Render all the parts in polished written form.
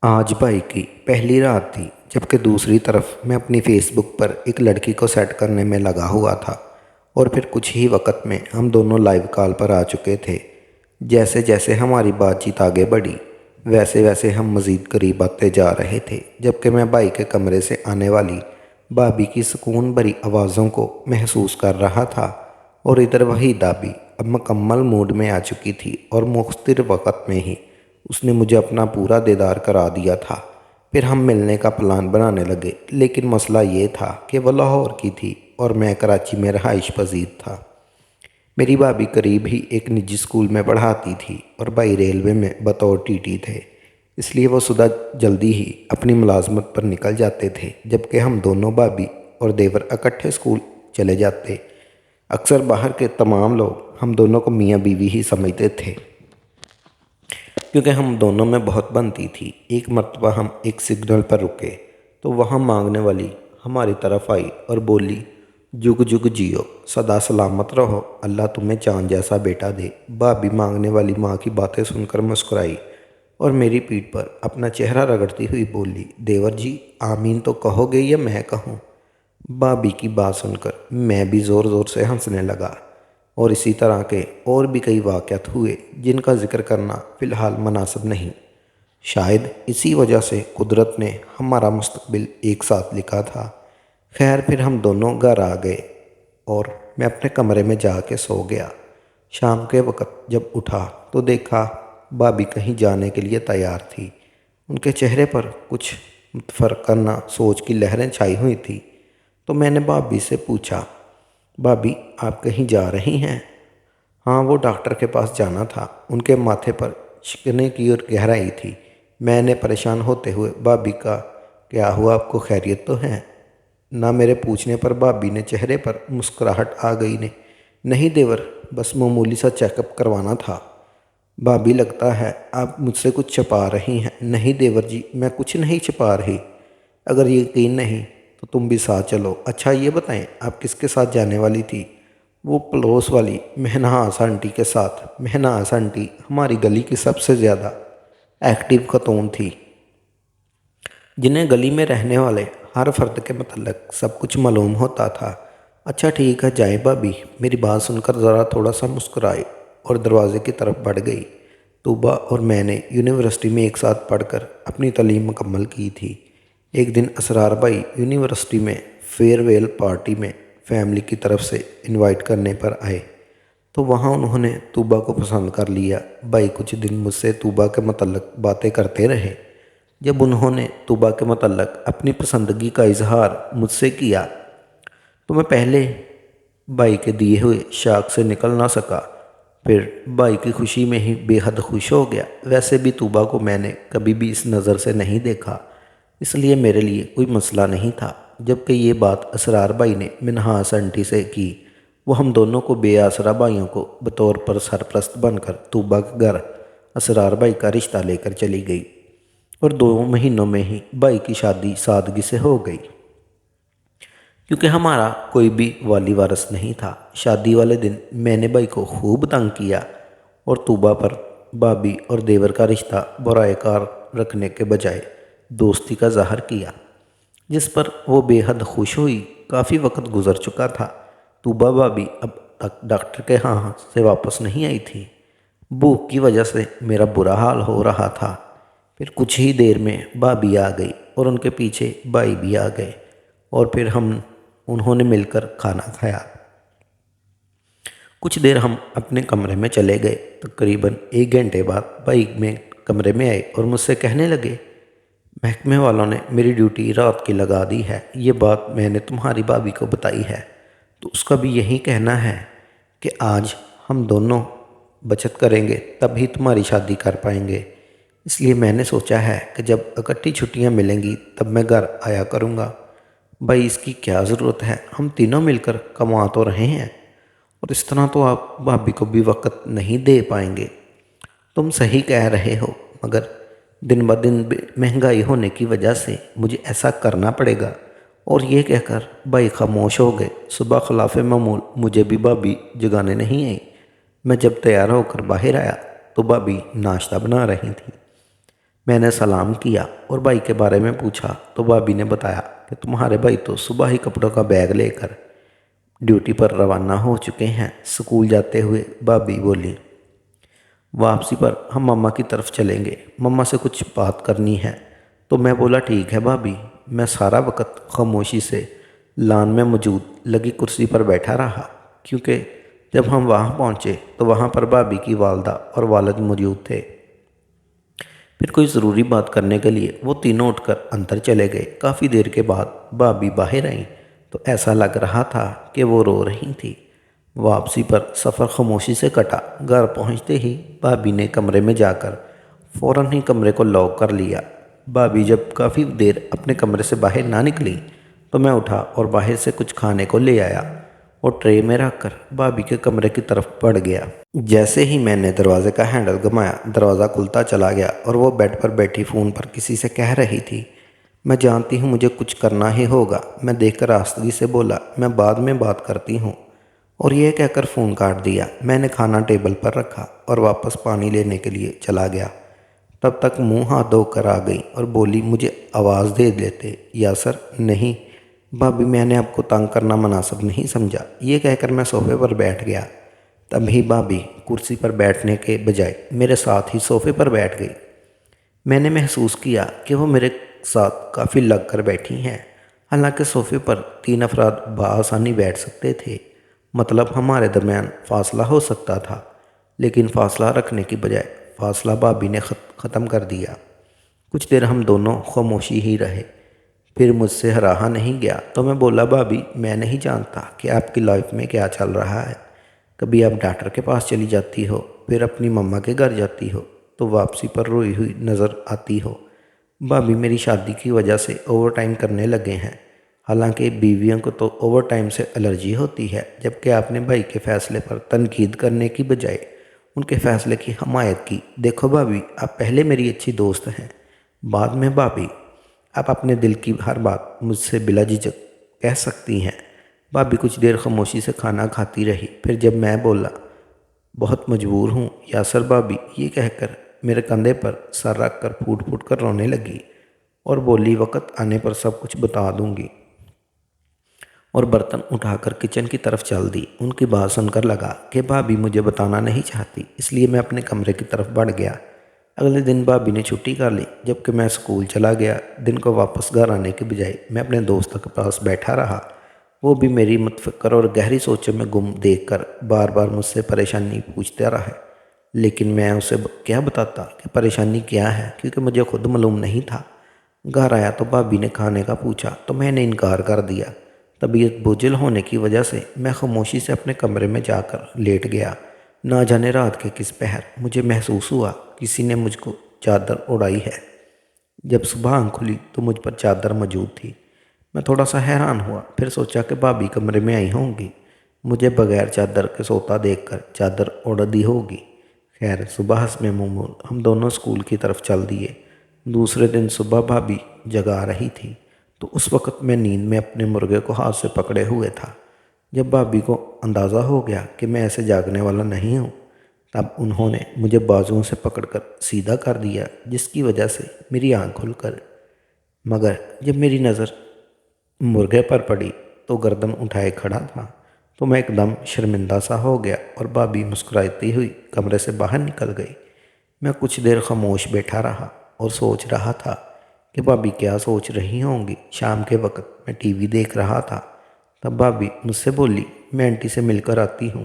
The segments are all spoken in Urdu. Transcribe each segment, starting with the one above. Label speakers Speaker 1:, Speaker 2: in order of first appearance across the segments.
Speaker 1: آج بھائی کی پہلی رات تھی جبکہ دوسری طرف میں اپنی فیس بک پر ایک لڑکی کو سیٹ کرنے میں لگا ہوا تھا اور پھر کچھ ہی وقت میں ہم دونوں لائیو کال پر آ چکے تھے۔ جیسے جیسے ہماری بات چیت آگے بڑھی ویسے ویسے ہم مزید قریب آتے جا رہے تھے، جبکہ میں بھائی کے کمرے سے آنے والی بھابھی کی سکون بھری آوازوں کو محسوس کر رہا تھا، اور ادھر وہی بھابھی اب مکمل موڈ میں آ چکی تھی اور مختصر وقت میں ہی اس نے مجھے اپنا پورا دیدار کرا دیا تھا۔ پھر ہم ملنے کا پلان بنانے لگے، لیکن مسئلہ یہ تھا کہ وہ لاہور کی تھی اور میں کراچی میں رہائش پذیر تھا۔ میری بھابھی قریب ہی ایک نجی اسکول میں پڑھاتی تھی اور بھائی ریلوے میں بطور ٹی ٹی تھے، اس لیے وہ صبح جلدی ہی اپنی ملازمت پر نکل جاتے تھے، جبکہ ہم دونوں بھابھی اور دیور اکٹھے اسکول چلے جاتے۔ اکثر باہر کے تمام لوگ ہم دونوں کو میاں بیوی ہی سمجھتے تھے، کیونکہ ہم دونوں میں بہت بنتی تھی۔ ایک مرتبہ ہم ایک سگنل پر رکے تو وہاں مانگنے والی ہماری طرف آئی اور بولی، جگ جگ جیو، سدا سلامت رہو، اللہ تمہیں چاند جیسا بیٹا دے۔ بھابھی مانگنے والی ماں کی باتیں سن کر مسکرائی اور میری پیٹھ پر اپنا چہرہ رگڑتی ہوئی بولی، دیور جی آمین تو کہو گے یا میں کہوں؟ بھابھی کی بات سن کر میں بھی زور زور سے ہنسنے لگا، اور اسی طرح کے اور بھی کئی واقعات ہوئے جن کا ذکر کرنا فی الحال مناسب نہیں۔ شاید اسی وجہ سے قدرت نے ہمارا مستقبل ایک ساتھ لکھا تھا۔ خیر، پھر ہم دونوں گھر آ گئے اور میں اپنے کمرے میں جا کے سو گیا۔ شام کے وقت جب اٹھا تو دیکھا بھابھی کہیں جانے کے لیے تیار تھی۔ ان کے چہرے پر کچھ متفرقہ سوچ کی لہریں چھائی ہوئی تھیں، تو میں نے بھابھی سے پوچھا، بھابھی آپ کہیں جا رہی ہیں؟ ہاں، وہ ڈاکٹر کے پاس جانا تھا۔ ان کے ماتھے پر شکنجے کی اور گہرائی تھی۔ میں نے پریشان ہوتے ہوئے بھابھی کا کیا ہوا، آپ کو خیریت تو ہے نہ؟ میرے پوچھنے پر بھابھی نے چہرے پر مسکراہٹ آ گئی نے، نہیں دیور، بس معمولی سا چیک اپ کروانا تھا۔ بھابھی لگتا ہے آپ مجھ سے کچھ چھپا رہی ہیں۔ نہیں دیور جی، میں کچھ نہیں چھپا رہی، اگر یقین نہیں تو تم بھی ساتھ چلو۔ اچھا یہ بتائیں آپ کس کے ساتھ جانے والی تھی؟ وہ پڑوس والی مہناز آنٹی کے ساتھ۔ مہناز آنٹی ہماری گلی کی سب سے زیادہ ایکٹیو خاتون تھی، جنہیں گلی میں رہنے والے ہر فرد کے متعلق سب کچھ معلوم ہوتا تھا۔ اچھا ٹھیک ہے، جائیں۔ بھابھی میری بات سن کر ذرا تھوڑا سا مسکرائی اور دروازے کی طرف بڑھ گئی۔ طوبیٰ اور میں نے یونیورسٹی میں ایک ساتھ پڑھ کر اپنی تعلیم مکمل کی تھی۔ ایک دن اسرار بھائی یونیورسٹی میں فیئر ویل پارٹی میں فیملی کی طرف سے انوائٹ کرنے پر آئے، تو وہاں انہوں نے طوبیٰ کو پسند کر لیا۔ بھائی کچھ دن مجھ سے طوبیٰ کے متعلق باتیں کرتے رہے۔ جب انہوں نے طوبیٰ کے متعلق اپنی پسندگی کا اظہار مجھ سے کیا تو میں پہلے بھائی کے دیے ہوئے شاخ سے نکل نہ سکا، پھر بھائی کی خوشی میں ہی بے حد خوش ہو گیا۔ ویسے بھی طوبیٰ کو میں نے کبھی بھی اس نظر سے نہیں دیکھا، اس لیے میرے لیے کوئی مسئلہ نہیں تھا۔ جبکہ یہ بات اسرار بھائی نے منہاس آنٹی سے کی، وہ ہم دونوں کو بے آسرا بھائیوں کو بطور پر سرپرست بن کر طوبیٰ کے گھر اسرار بھائی کا رشتہ لے کر چلی گئی، اور 2 مہینوں میں ہی بھائی کی شادی سادگی سے ہو گئی، کیونکہ ہمارا کوئی بھی والی وارث نہیں تھا۔ شادی والے دن میں نے بھائی کو خوب تنگ کیا اور طوبیٰ پر بھابھی اور دیور کا رشتہ برائے کار رکھنے کے بجائے دوستی کا اظہار کیا، جس پر وہ بے حد خوش ہوئی۔ کافی وقت گزر چکا تھا، طوبیٰ بھابھی اب تک ڈاکٹر کے ہاں سے واپس نہیں آئی تھی۔ بھوک کی وجہ سے میرا برا حال ہو رہا تھا۔ پھر کچھ ہی دیر میں بھابھی آ گئی اور ان کے پیچھے بھائی بھی آ گئے، اور پھر انہوں نے مل کر کھانا کھایا۔ کچھ دیر ہم اپنے کمرے میں چلے گئے۔ تقریباً 1 گھنٹے بعد بھائی میں کمرے میں آئے اور مجھ سے کہنے لگے، محکمے والوں نے میری ڈیوٹی رات کی لگا دی ہے۔ یہ بات میں نے تمہاری بھابھی کو بتائی ہے تو اس کا بھی یہی کہنا ہے کہ آج ہم دونوں بچت کریں گے تب ہی تمہاری شادی کر پائیں گے، اس لیے میں نے سوچا ہے کہ جب اکٹھی چھٹیاں ملیں گی تب میں گھر آیا کروں گا۔ بھائی اس کی کیا ضرورت ہے، ہم تینوں مل کر کما تو رہے ہیں، اور اس طرح تو آپ بھابھی کو بھی وقت نہیں دے پائیں گے۔ تم صحیح کہہ رہے ہو، مگر دن بدن مہنگائی ہونے کی وجہ سے مجھے ایسا کرنا پڑے گا۔ اور یہ کہہ کر بھائی خاموش ہو گئے۔ صبح خلاف معمول مجھے بھی بھابھی جگانے نہیں آئی۔ میں جب تیار ہو کر باہر آیا تو بھابھی ناشتہ بنا رہی تھی۔ میں نے سلام کیا اور بھائی کے بارے میں پوچھا تو بھابھی نے بتایا کہ تمہارے بھائی تو صبح ہی کپڑوں کا بیگ لے کر ڈیوٹی پر روانہ ہو چکے ہیں۔ اسکول جاتے ہوئے بھابھی بولی، واپسی پر ہم مما کی طرف چلیں گے، مما سے کچھ بات کرنی ہے۔ تو میں بولا ٹھیک ہے بھابھی۔ میں سارا وقت خاموشی سے لان میں موجود لگی کرسی پر بیٹھا رہا، کیونکہ جب ہم وہاں پہنچے تو وہاں پر بھابھی کی والدہ اور والد موجود تھے۔ پھر کوئی ضروری بات کرنے کے لیے وہ تینوں اٹھ کر اندر چلے گئے۔ کافی دیر کے بعد بھابھی باہر آئیں تو ایسا لگ رہا تھا کہ وہ رو رہی تھی۔ واپسی پر سفر خاموشی سے کٹا۔ گھر پہنچتے ہی بھابھی نے کمرے میں جا کر فوراً ہی کمرے کو لاک کر لیا۔ بھابھی جب کافی دیر اپنے کمرے سے باہر نہ نکلی تو میں اٹھا اور باہر سے کچھ کھانے کو لے آیا اور ٹرے میں رکھ کر بھابھی کے کمرے کی طرف بڑھ گیا۔ جیسے ہی میں نے دروازے کا ہینڈل گھمایا، دروازہ کھلتا چلا گیا اور وہ بیڈ پر بیٹھی فون پر کسی سے کہہ رہی تھی، میں جانتی ہوں مجھے کچھ کرنا ہی ہوگا۔ میں دیکھ کر آستگی سے بولا، میں بعد میں بات کرتی ہوں، اور یہ کہہ کر فون کاٹ دیا۔ میں نے کھانا ٹیبل پر رکھا اور واپس پانی لینے کے لیے چلا گیا۔ تب تک منہ ہاتھ دھو کر آ گئی اور بولی، مجھے آواز دے لیتے یاسر۔ نہیں بھابھی، میں نے آپ کو تنگ کرنا مناسب نہیں سمجھا۔ یہ کہہ کر میں صوفے پر بیٹھ گیا۔ تبھی بھابھی کرسی پر بیٹھنے کے بجائے میرے ساتھ ہی صوفے پر بیٹھ گئی۔ میں نے محسوس کیا کہ وہ میرے ساتھ کافی لگ کر بیٹھی ہیں۔ حالانکہ صوفے پر 3 افراد بآسانی بیٹھ سکتے تھے، مطلب ہمارے درمیان فاصلہ ہو سکتا تھا، لیکن فاصلہ رکھنے کی بجائے فاصلہ بھابھی نے ختم کر دیا۔ کچھ دیر ہم دونوں خاموشی ہی رہے، پھر مجھ سے رہا نہیں گیا تو میں بولا، بھابھی میں نہیں جانتا کہ آپ کی لائف میں کیا چل رہا ہے۔ کبھی آپ ڈاکٹر کے پاس چلی جاتی ہو، پھر اپنی مما کے گھر جاتی ہو تو واپسی پر روئی ہوئی نظر آتی ہو۔ بھابھی میری شادی کی وجہ سے اوور ٹائم کرنے لگے ہیں۔ حالانکہ بیویوں کو تو اوور ٹائم سے الرجی ہوتی ہے، جبکہ آپ نے بھائی کے فیصلے پر تنقید کرنے کی بجائے ان کے فیصلے کی حمایت کی۔ دیکھو بھابھی، آپ پہلے میری اچھی دوست ہیں، بعد میں بھابھی آپ اپنے دل کی ہر بات مجھ سے بلا جھجک کہہ سکتی ہیں۔ بھابھی کچھ دیر خاموشی سے کھانا کھاتی رہی، پھر جب میں بولا، بہت مجبور ہوں یاسر بھابھی، یہ کہہ کر میرے کندھے پر سر رکھ کر پھوٹ پھوٹ کر رونے لگی اور بولی، وقت آنے پر سب کچھ بتا دوں گی، اور برتن اٹھا کر کچن کی طرف چل دی۔ ان کی بات سن کر لگا کہ بھابھی مجھے بتانا نہیں چاہتی، اس لیے میں اپنے کمرے کی طرف بڑھ گیا۔ اگلے دن بھابھی نے چھٹی کر لی، جبکہ میں اسکول چلا گیا۔ دن کو واپس گھر آنے کے بجائے میں اپنے دوست کے پاس بیٹھا رہا۔ وہ بھی میری متفکر اور گہری سوچوں میں گم دیکھ کر بار بار مجھ سے پریشانی پوچھتا رہا، لیکن میں اسے کیا بتاتا کہ پریشانی کیا ہے، کیونکہ مجھے خود معلوم نہیں تھا۔ گھر آیا تو بھابھی نے کھانے کا پوچھا تو میں نے انکار کر دیا۔ طبیعت بوجھل ہونے کی وجہ سے میں خاموشی سے اپنے کمرے میں جا کر لیٹ گیا۔ نہ جانے رات کے کس پہر مجھے محسوس ہوا کسی نے مجھ کو چادر اڑائی ہے۔ جب صبح آنکھ کھلی تو مجھ پر چادر موجود تھی۔ میں تھوڑا سا حیران ہوا، پھر سوچا کہ بھابھی کمرے میں آئی ہوں گی، مجھے بغیر چادر کے سوتا دیکھ کر چادر اوڑھ دی ہوگی۔ خیر، صبح حسب معمول ہم دونوں اسکول کی طرف چل دیے۔ دوسرے دن صبح بھابھی جگا رہی تھی تو اس وقت میں نیند میں اپنے مرغے کو ہاتھ سے پکڑے ہوئے تھا۔ جب بھابھی کو اندازہ ہو گیا کہ میں ایسے جاگنے والا نہیں ہوں، تب انہوں نے مجھے بازوؤں سے پکڑ کر سیدھا کر دیا، جس کی وجہ سے میری آنکھ کھل کر، مگر جب میری نظر مرغے پر پڑی تو گردن اٹھائے کھڑا تھا تو میں ایک دم شرمندہ سا ہو گیا اور بھابھی مسکراتی ہوئی کمرے سے باہر نکل گئی۔ میں کچھ دیر خاموش بیٹھا رہا اور سوچ رہا تھا کہ بھابھی کیا سوچ رہی ہوں گی۔ شام کے وقت میں ٹی وی دیکھ رہا تھا، تب بھابھی مجھ سے بولی، میں آنٹی سے مل کر آتی ہوں۔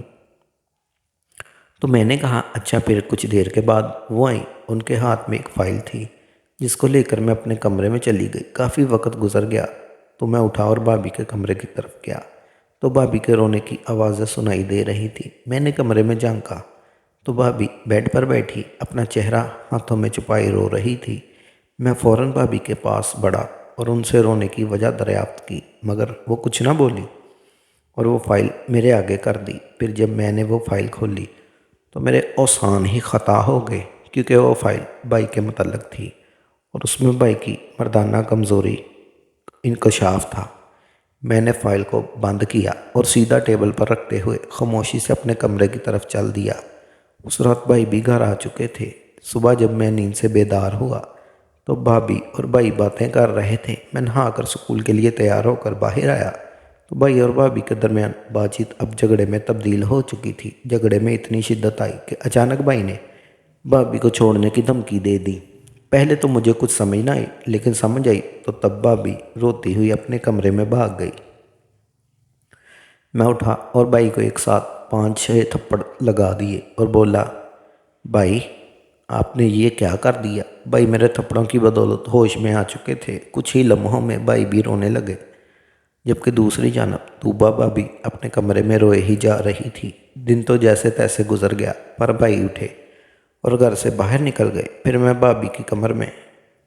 Speaker 1: تو میں نے کہا اچھا۔ پھر کچھ دیر کے بعد وہ آئیں، ان کے ہاتھ میں ایک فائل تھی جس کو لے کر میں اپنے کمرے میں چلی گئی۔ کافی وقت گزر گیا تو میں اٹھا اور بھابھی کے کمرے کی طرف گیا تو بھابھی کے رونے کی آوازیں سنائی دے رہی تھی۔ میں نے کمرے میں جھانکا تو بھابھی بیڈ پر بیٹھی اپنا چہرہ ہاتھوں میں چھپائے رو رہی تھی۔ میں فوراً بھابھی کے پاس بڑھا اور ان سے رونے کی وجہ دریافت کی، مگر وہ کچھ نہ بولی اور وہ فائل میرے آگے کر دی۔ پھر جب میں نے وہ فائل کھولی تو میرے اوسان ہی خطا ہو گئے، کیونکہ وہ فائل بھائی کے متعلق تھی اور اس میں بھائی کی مردانہ کمزوری انکشاف تھا۔ میں نے فائل کو بند کیا اور سیدھا ٹیبل پر رکھتے ہوئے خاموشی سے اپنے کمرے کی طرف چل دیا۔ اس رات بھائی بھی گھر آ چکے تھے۔ صبح جب میں نیند سے بیدار ہوا تو بھابھی اور بھائی باتیں کر رہے تھے۔ میں نہا کر اسکول کے لیے تیار ہو کر باہر آیا تو بھائی اور بھابھی کے درمیان بات چیت اب جھگڑے میں تبدیل ہو چکی تھی۔ جھگڑے میں اتنی شدت آئی کہ اچانک بھائی نے بھابھی کو چھوڑنے کی دھمکی دے دی۔ پہلے تو مجھے کچھ سمجھ نہ آئی، لیکن سمجھ آئی تو تب بھابھی روتی ہوئی اپنے کمرے میں بھاگ گئی۔ میں اٹھا اور بھائی کو ایک ساتھ 5-6 تھپڑ لگا دیے اور بولا، بھائی آپ نے یہ کیا کر دیا؟ بھائی میرے تھپڑوں کی بدولت ہوش میں آ چکے تھے۔ کچھ ہی لمحوں میں بھائی بھی رونے لگے، جبکہ دوسری جانب طوبیٰ بھابھی اپنے کمرے میں روئے ہی جا رہی تھی۔ دن تو جیسے تیسے گزر گیا، پر بھائی اٹھے اور گھر سے باہر نکل گئے۔ پھر میں بھابھی کی کمر میں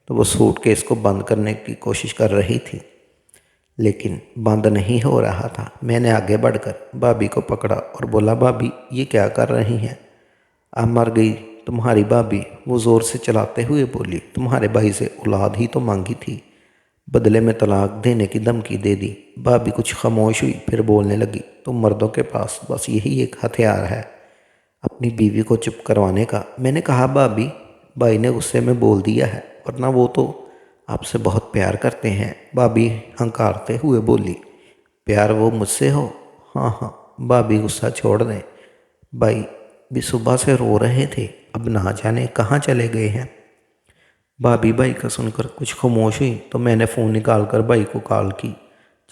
Speaker 1: تو وہ سوٹ کیس کو بند کرنے کی کوشش کر رہی تھی، لیکن بند نہیں ہو رہا تھا۔ میں نے آگے بڑھ کر بھابھی کو پکڑا اور بولا، بھابھی یہ کیا کر رہی ہیں؟ اب مر گئی تمہاری بھابھی، وہ زور سے چلاتے ہوئے بولی۔ تمہارے بھائی سے اولاد ہی تو مانگی تھی، بدلے میں طلاق دینے کی دھمکی دے دی۔ بھابھی کچھ خاموش ہوئی، پھر بولنے لگی، تم مردوں کے پاس بس یہی ایک ہتھیار ہے، اپنی بیوی کو چپ کروانے کا۔ میں نے کہا، بھابھی بھائی نے غصے میں بول دیا ہے، ورنہ وہ تو آپ سے بہت پیار کرتے ہیں۔ بھابھی ہنکارتے ہوئے بولی، پیار وہ مجھ سے ہو؟ ہاں ہاں۔ بھابھی غصہ چھوڑ دیں، بھائی بھی صبح سے رو رہے تھے، اب نہ جانے کہاں چلے گئے ہیں۔ بھابھی بھائی کا سن کر کچھ خاموش ہوئی تو میں نے فون نکال کر بھائی کو کال کی۔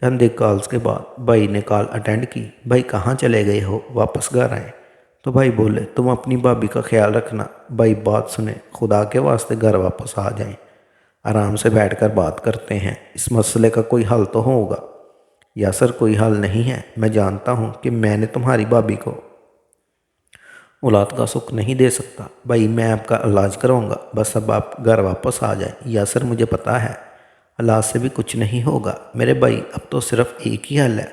Speaker 1: چند ایک کالز کے بعد بھائی نے کال اٹینڈ کی۔ بھائی کہاں چلے گئے ہو؟ واپس گھر آئے؟ تو بھائی بولے، تم اپنی بھابھی کا خیال رکھنا۔ بھائی بات سنیں، خدا کے واسطے گھر واپس آ جائیں، آرام سے بیٹھ کر بات کرتے ہیں، اس مسئلے کا کوئی حل تو ہوگا۔ یاسر کوئی حل نہیں ہے، میں جانتا ہوں کہ میں نے تمہاری بھابھی کو اولاد کا سکھ نہیں دے سکتا۔ بھائی میں آپ کا علاج کراؤں گا، بس اب آپ گھر واپس آ جائیں۔ یاسر مجھے پتہ ہے علاج سے بھی کچھ نہیں ہوگا میرے بھائی، اب تو صرف ایک ہی حل ہے،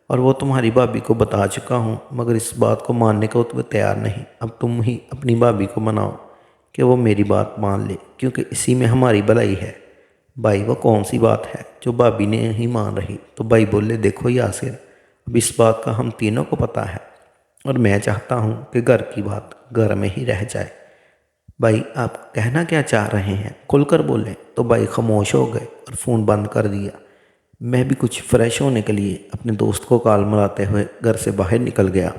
Speaker 1: اور وہ تمہاری بھابھی کو بتا چکا ہوں، مگر اس بات کو ماننے کو وہ تیار نہیں۔ اب تم ہی اپنی بھابھی کو مناؤ کہ وہ میری بات مان لے، کیونکہ اسی میں ہماری بھلائی ہے۔ بھائی وہ کون سی بات ہے جو بھابھی نے نہیں مان رہی؟ تو بھائی بولے، دیکھو یاسر، اب اس بات کا ہم تینوں کو پتہ ہے، اور میں چاہتا ہوں کہ گھر کی بات گھر میں ہی رہ جائے۔ بھائی آپ کہنا کیا چاہ رہے ہیں؟ کھل کر بولیں۔ تو بھائی خاموش ہو گئے اور فون بند کر دیا۔ میں بھی کچھ فریش ہونے کے لیے اپنے دوست کو کال ملاتے ہوئے گھر سے باہر نکل گیا۔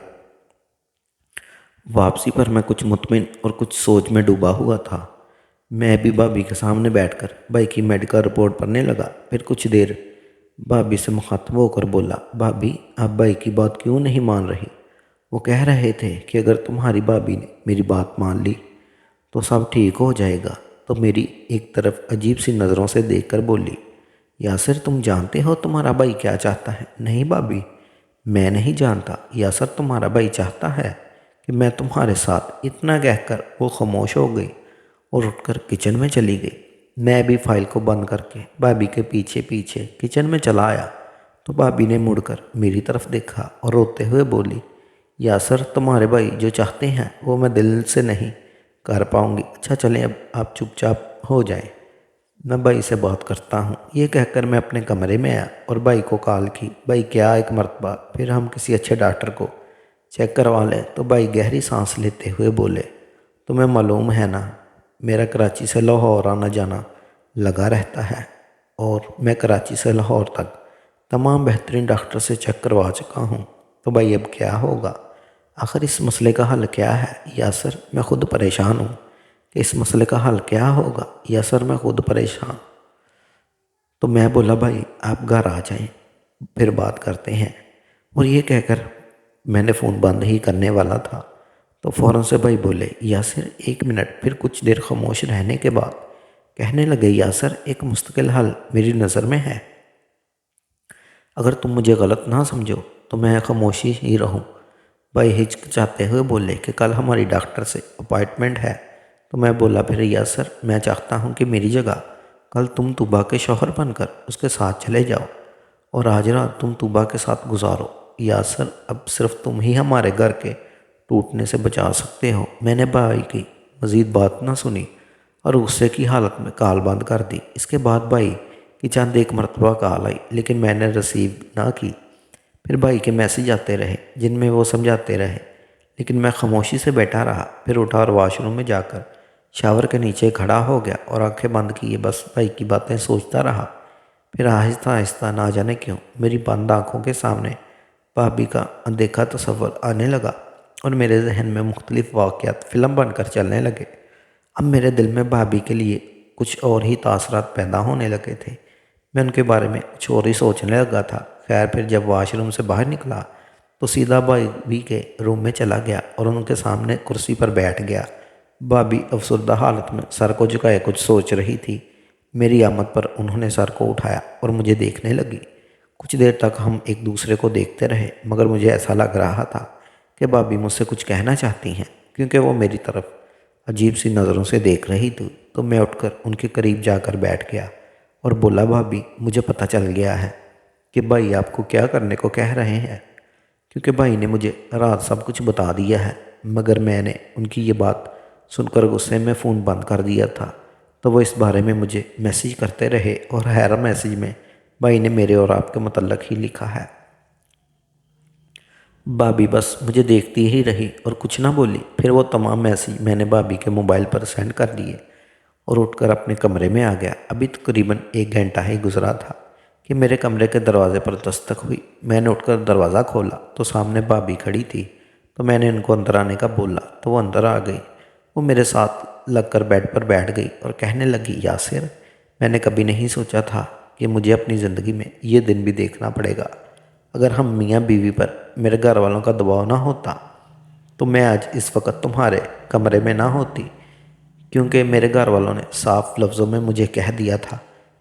Speaker 1: واپسی پر میں کچھ مطمئن اور کچھ سوچ میں ڈوبا ہوا تھا۔ میں بھی بھابھی کے سامنے بیٹھ کر بھائی کی میڈیکل رپورٹ پڑھنے لگا۔ پھر کچھ دیر بھابھی سے مخاطب ہو کر بولا، بھابھی آپ بھائی کی بات کیوں نہیں مان رہی؟ وہ کہہ رہے تھے کہ اگر تمہاری بھابھی نے میری بات مان لی تو سب ٹھیک ہو جائے گا۔ تو میری ایک طرف عجیب سی نظروں سے دیکھ کر بولی، یاسر تم جانتے ہو تمہارا بھائی کیا چاہتا ہے؟ نہیں بھابھی، میں نہیں جانتا۔ یاسر تمہارا بھائی چاہتا ہے کہ میں تمہارے ساتھ، اتنا کہہ کر وہ خاموش ہو گئی اور اٹھ کر کچن میں چلی گئی۔ میں بھی فائل کو بند کر کے بھابھی کے پیچھے پیچھے کچن میں چلا آیا تو بھابھی نے مڑ کر میری طرف دیکھا اور روتے ہوئے بولی، یاسر تمہارے بھائی جو چاہتے ہیں وہ میں دل سے نہیں کر پاؤں گی۔ اچھا چلیں، اب آپ چپ چاپ ہو جائیں، میں بھائی سے بات کرتا ہوں۔ یہ کہہ کر میں اپنے کمرے میں آیا اور بھائی کو کال کی۔ بھائی کیا ایک مرتبہ پھر ہم کسی اچھے ڈاکٹر کو چیک کروا لیں؟ تو بھائی گہری سانس لیتے ہوئے بولے، تمہیں معلوم ہے نا میرا کراچی سے لاہور آنا جانا لگا رہتا ہے، اور میں کراچی سے لاہور تک تمام بہترین ڈاکٹر سے چیک کروا چکا ہوں۔ تو بھائی اب کیا ہوگا؟ آخر اس مسئلے کا حل کیا ہے؟ یاسر میں خود پریشان ہوں کہ اس مسئلے کا حل کیا ہوگا۔ یاسر میں خود پریشان۔ تو میں بولا، بھائی آپ گھر آ جائیں، پھر بات کرتے ہیں۔ اور یہ کہہ کر میں نے فون بند ہی کرنے والا تھا تو فوراً سے بھائی بولے، یاسر ایک منٹ۔ پھر کچھ دیر خاموش رہنے کے بعد کہنے لگے، یاسر ایک مستقل حل میری نظر میں ہے، اگر تم مجھے غلط نہ سمجھو تو میں خاموشی ہی رہوں۔ بھائی ہچکچاتے ہوئے بولے کہ کل ہماری ڈاکٹر سے اپائنٹمنٹ ہے۔ تو میں بولا، پھر یاسر میں چاہتا ہوں کہ میری جگہ کل تم طوبیٰ کے شوہر بن کر اس کے ساتھ چلے جاؤ اور آج رات تم طوبیٰ کے ساتھ گزارو۔ یاسر اب صرف تم ہی ہمارے گھر کے ٹوٹنے سے بچا سکتے ہو۔ میں نے بھائی کی مزید بات نہ سنی اور غصے کی حالت میں کال بند کر دی۔ اس کے بعد بھائی کی چند ایک مرتبہ کال آئی، لیکن میں نے ریسیو نہ کی۔ پھر بھائی کے میسیج آتے رہے جن میں وہ سمجھاتے رہے، لیکن میں خاموشی سے بیٹھا رہا۔ پھر اٹھا اور واش روم میں جا کر شاور کے نیچے کھڑا ہو گیا اور آنکھیں بند کیے بس بھائی کی باتیں سوچتا رہا۔ پھر آہستہ آہستہ نہ جانے کیوں میری بند آنکھوں کے سامنے بھابھی کا اندیکھا تصور آنے لگا اور میرے ذہن میں مختلف واقعات فلم بن کر چلنے لگے۔ اب میرے دل میں بھابھی کے لیے کچھ اور ہی تاثرات پیدا ہونے لگے تھے۔ میں ان کے بارے میں کچھ اور ہی سوچنے لگا تھا۔ خیر پھر جب واش روم سے باہر نکلا تو سیدھا بھابھی کے روم میں چلا گیا اور ان کے سامنے کرسی پر بیٹھ گیا۔ بھابھی افسردہ حالت میں سر کو جھکائے کچھ سوچ رہی تھی۔ میری آمد پر انہوں نے سر کو اٹھایا اور مجھے دیکھنے لگی۔ کچھ دیر تک ہم ایک دوسرے کو دیکھتے رہے مگر مجھے ایسا لگ رہا تھا کہ بھابھی مجھ سے کچھ کہنا چاہتی ہیں، کیونکہ وہ میری طرف عجیب سی نظروں سے دیکھ رہی تھی۔ تو میں اٹھ کر ان کے قریب جا کر بیٹھ گیا اور بولا، بھابھی مجھے پتہ چل گیا ہے کہ بھائی آپ کو کیا کرنے کو کہہ رہے ہیں، کیونکہ بھائی نے مجھے رات سب کچھ بتا دیا ہے۔ مگر میں نے ان کی یہ بات سن کر غصے میں فون بند کر دیا تھا، تو وہ اس بارے میں مجھے میسیج کرتے رہے اور ہر میسیج میں بھائی نے میرے اور آپ کے متعلق ہی لکھا ہے۔ بھابھی بس مجھے دیکھتی ہی رہی اور کچھ نہ بولی۔ پھر وہ تمام میسیج میں نے بھابھی کے موبائل پر سینڈ کر دیے اور اٹھ کر اپنے کمرے میں آ گیا۔ ابھی تقریباً 1 گھنٹہ ہی گزرا تھا کہ میرے کمرے کے دروازے پر دستک ہوئی۔ میں نے اٹھ کر دروازہ کھولا تو سامنے بھابھی کھڑی تھی۔ تو میں نے ان کو اندر آنے کا بولا تو وہ اندر آ گئی۔ وہ میرے ساتھ لگ کر بیڈ پر بیٹھ گئی اور کہنے لگی، یاسر میں نے کبھی نہیں سوچا تھا کہ مجھے اپنی زندگی میں یہ دن بھی دیکھنا پڑے گا۔ اگر ہم میاں بیوی پر میرے گھر والوں کا دباؤ نہ ہوتا تو میں آج اس وقت تمہارے کمرے میں نہ ہوتی، کیونکہ میرے گھر والوں نے صاف لفظوں میں مجھے کہہ دیا تھا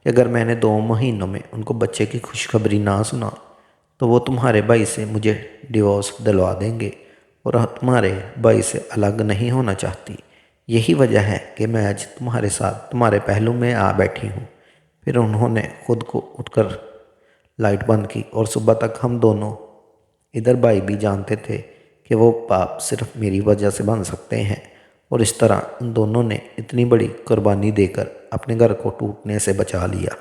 Speaker 1: کہ اگر میں نے 2 مہینوں میں ان کو بچے کی خوشخبری نہ سنا تو وہ تمہارے بھائی سے مجھے ڈیورس دلوا دیں گے اور تمہارے بھائی سے الگ نہیں ہونا چاہتی۔ یہی وجہ ہے کہ میں آج تمہارے ساتھ تمہارے پہلو میں آ بیٹھی ہوں۔ پھر انہوں نے خود کو اٹھ کر لائٹ بند کی اور صبح تک ہم دونوں ادھر بھائی بھی جانتے تھے کہ وہ پاپ صرف میری وجہ سے بن سکتے ہیں، اور اس طرح ان دونوں نے اتنی بڑی قربانی دے کر اپنے گھر کو ٹوٹنے سے بچا لیا۔